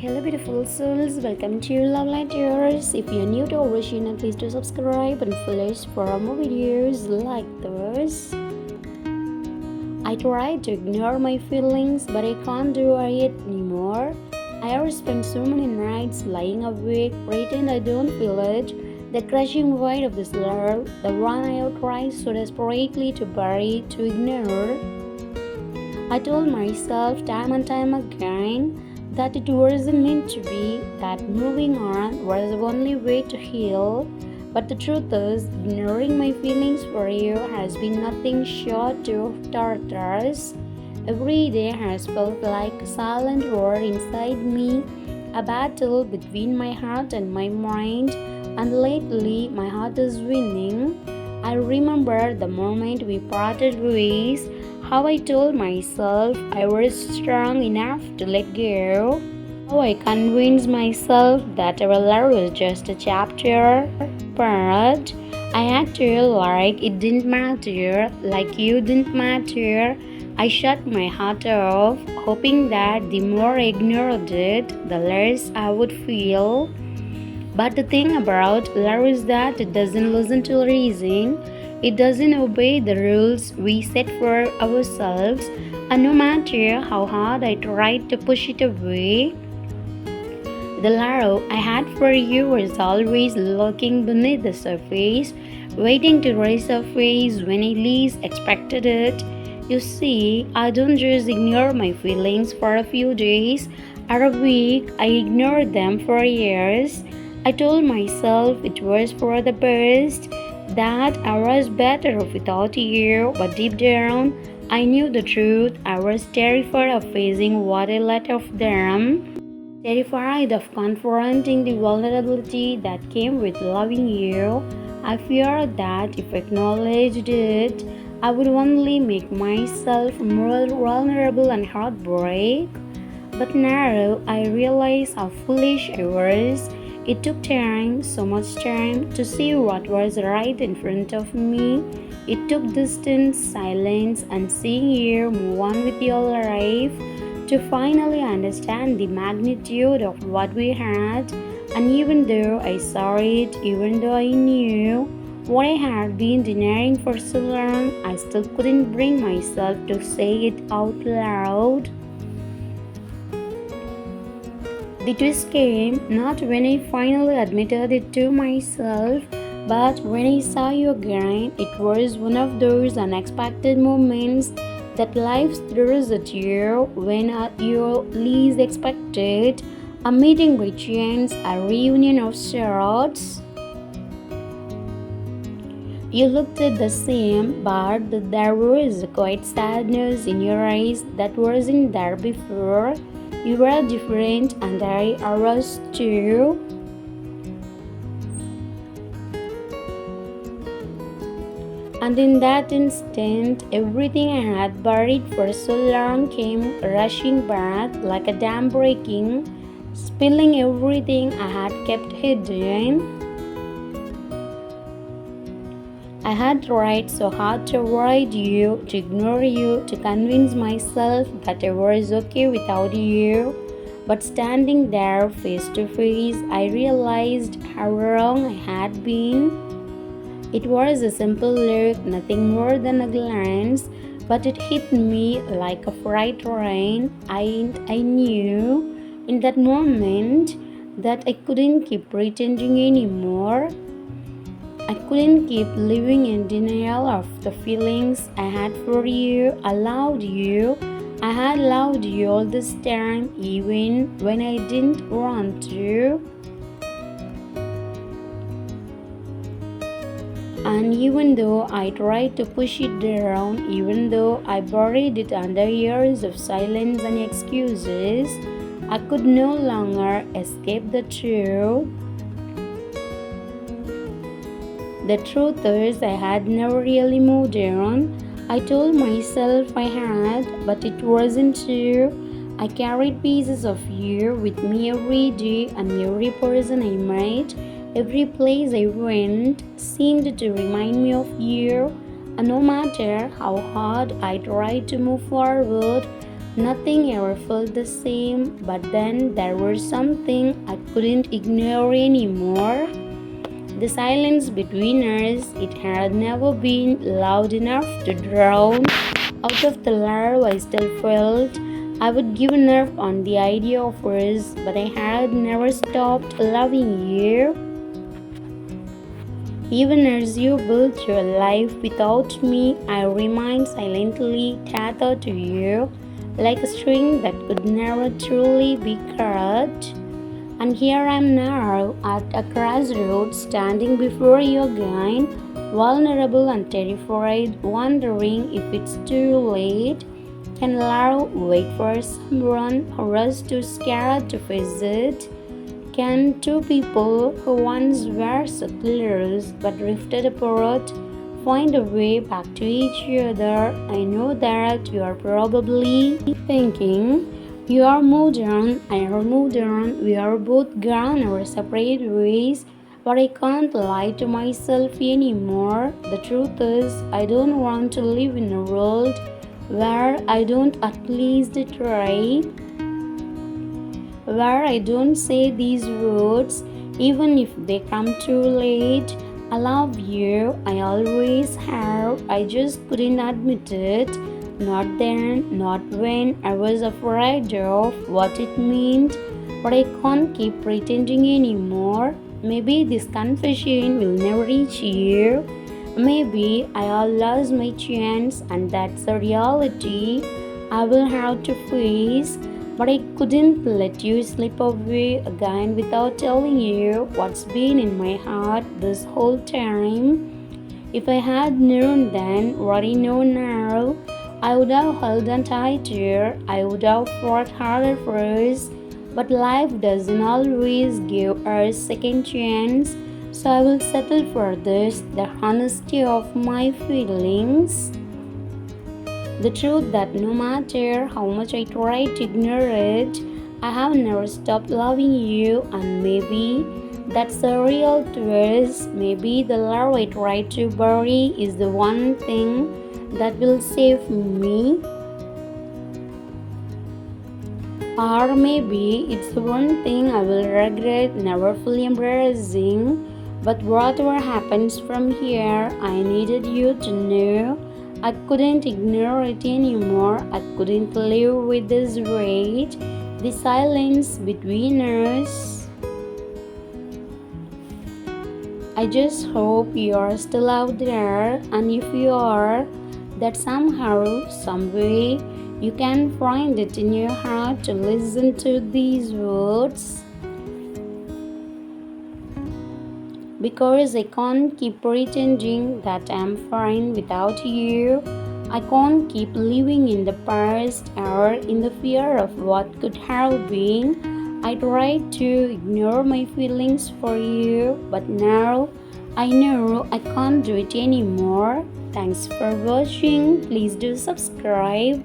Hello, beautiful souls. Welcome to Love Letters. If you're new to our channel, please do subscribe and follow us for more videos like this. I try to ignore my feelings, but I can't do it anymore. I have spent so many nights lying awake, pretend I don't feel it. The crushing weight of this love, the one I have tried so desperately to bury, to ignore. I told myself time and time again that it wasn't meant to be, that moving on was the only way to heal. But the truth is, ignoring my feelings for you has been nothing short of torturous. Every day has felt like a silent war inside me, a battle between my heart and my mind, and lately my heart is winning. I remember the moment we parted ways, how I told myself I was strong enough to let go, how I convinced myself that our love was just a chapter, but I acted like it didn't matter, like you didn't matter. I shut my heart off, hoping that the more I ignored it, the less I would feel. But the thing about love is that it doesn't listen to reason. It doesn't obey the rules we set for ourselves, and no matter how hard I tried to push it away, the love I had for you was always lurking beneath the surface, waiting to resurface when I least expected it. You see, I don't just ignore my feelings for a few days or a week, I ignored them for years. I told myself it was for the best, that I was better off without you, but deep down, I knew the truth. I was terrified of facing what I let of them, terrified of confronting the vulnerability that came with loving you. I feared that if I acknowledged it, I would only make myself more vulnerable and heartbreak. But now I realize how foolish I was. It took time, so much time, to see what was right in front of me. It took distance, silence, and seeing you move on with your life to finally understand the magnitude of what we had. And even though I saw it, even though I knew what I had been denying for so long, I still couldn't bring myself to say it out loud. The twist came not when I finally admitted it to myself, but when I saw you again. It was one of those unexpected moments that life throws at you when you least expect it, a meeting by chance, a reunion of sorts. You looked at the same, but there was a quiet sadness in your eyes that wasn't there before. You were different, and I was too. And in that instant, everything I had buried for so long came rushing back like a dam breaking, spilling everything I had kept hidden. I had tried so hard to avoid you, to ignore you, to convince myself that I was okay without you. But standing there face to face, I realized how wrong I had been. It was a simple look, nothing more than a glance, but it hit me like a freight train. I knew in that moment that I couldn't keep pretending anymore. I couldn't keep living in denial of the feelings I had for you. I loved you. I had loved you all this time, even when I didn't want to. And even though I tried to push it down, even though I buried it under years of silence and excuses, I could no longer escape the truth. The truth is, I had never really moved on. I told myself I had, but it wasn't true. I carried pieces of you with me every day, and every person I met, every place I went, seemed to remind me of you. And no matter how hard I tried to move forward, Nothing ever felt the same, but then there was something I couldn't ignore anymore. The silence between us, it had never been loud enough to drown out of the love I still felt. I would give up on the idea of us, but I had never stopped loving you. Even as you built your life without me, I remained silently tethered to you, like a string that could never truly be cut. And here I am now at a crossroads, standing before you again, vulnerable and terrified, wondering if it's too late. Can love wait for someone for us too scared to face it? Can two people who once were so close but drifted apart find a way back to each other? I know that you are probably thinking, you are moved on, I are moved on, we are both gone our separate ways. But I can't lie to myself anymore. The truth is, I don't want to live in a world where I don't at least try, where I don't say these words, even if they come too late. I love you, I always have, I just couldn't admit it. Not then, not when I was afraid of what it meant, but I can't keep pretending anymore. Maybe this confession will never reach you. Maybe I lost my chance, and that's a reality I will have to face. But I couldn't let you slip away again without telling you what's been in my heart this whole time. If I had known then what I know now, I would have held on tighter, I would have fought harder for us. But life doesn't always give us second chance, so I will settle for this, the honesty of my feelings. The truth that no matter how much I try to ignore it, I have never stopped loving you, and maybe that's the real twist. Maybe the love I try to bury is the one thing that will save me. Or maybe it's the one thing I will regret never fully embracing. But whatever happens from here, I needed you to know. I couldn't ignore it anymore. I couldn't live with this weight, the silence between us. I just hope you are still out there, and if you are, that somehow, some way, you can find it in your heart to listen to these words. Because I can't keep pretending that I'm fine without you. I can't keep living in the past or in the fear of what could have been. I tried to ignore my feelings for you, but now I know I can't do it anymore. Thanks for watching. Please do subscribe.